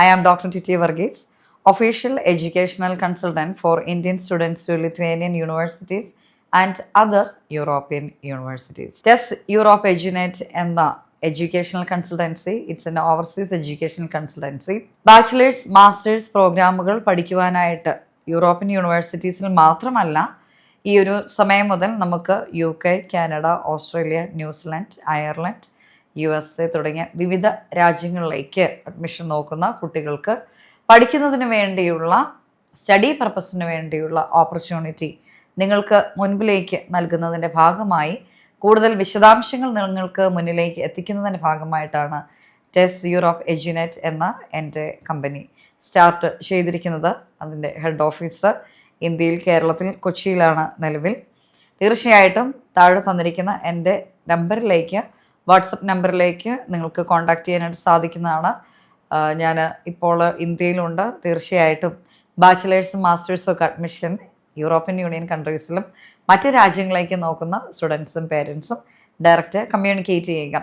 I am Dr. Titi Varghese, official educational consultant for Indian students to Lithuanian universities and other European universities. TES Europe Edunet എന്ന educational consultancy it's an overseas educational consultancy bachelors masters പ്രോഗ്രാമുകൾ പഠിക്കുവാനായിട്ട് European യൂണിവേഴ്സിറ്റീസിൽ മാത്രമല്ല ഈ ഒരു സമയം മുതൽ നമുക്ക് UK, Canada, Australia, New Zealand, Ireland, USA തുടങ്ങിയ വിവിധ രാജ്യങ്ങളിലേക്ക് അഡ്മിഷൻ നോക്കുന്ന കുട്ടികൾക്ക് പഠിക്കുന്നതിന് വേണ്ടിയുള്ള സ്റ്റഡി പർപ്പസിന് വേണ്ടിയുള്ള ഓപ്പർച്യൂണിറ്റി നിങ്ങൾക്ക് മുൻപിലേക്ക് നൽകുന്നതിൻ്റെ ഭാഗമായി കൂടുതൽ വിശദാംശങ്ങൾ നിങ്ങൾക്ക് മുന്നിലേക്ക് എത്തിക്കുന്നതിൻ്റെ ഭാഗമായിട്ടാണ് ടെസ് യൂറോപ്പ് എഡ്യൂനെറ്റ് എന്ന എൻ്റെ കമ്പനി സ്റ്റാർട്ട് ചെയ്തിരിക്കുന്നത്. അതിൻ്റെ ഹെഡ് ഓഫീസ് ഇന്ത്യയിൽ കേരളത്തിൽ കൊച്ചിയിലാണ് നിലവിൽ. തീർച്ചയായിട്ടും താഴെ തന്നിരിക്കുന്ന എൻ്റെ നമ്പറിലേക്ക് വാട്സപ്പ് നമ്പറിലേക്ക് നിങ്ങൾക്ക് കോൺടാക്റ്റ് ചെയ്യാനായിട്ട് സാധിക്കുന്നതാണ്. ഞാൻ ഇപ്പോൾ ഇന്ത്യയിലുണ്ട്. തീർച്ചയായിട്ടും ബാച്ചിലേഴ്സും മാസ്റ്റേഴ്സും ഒക്കെ അഡ്മിഷൻ യൂറോപ്യൻ യൂണിയൻ കൺട്രീസിലും മറ്റ് രാജ്യങ്ങളിലേക്ക് നോക്കുന്ന സ്റ്റുഡൻസും പേരൻസും ഡയറക്റ്റ് കമ്മ്യൂണിക്കേറ്റ് ചെയ്യുക.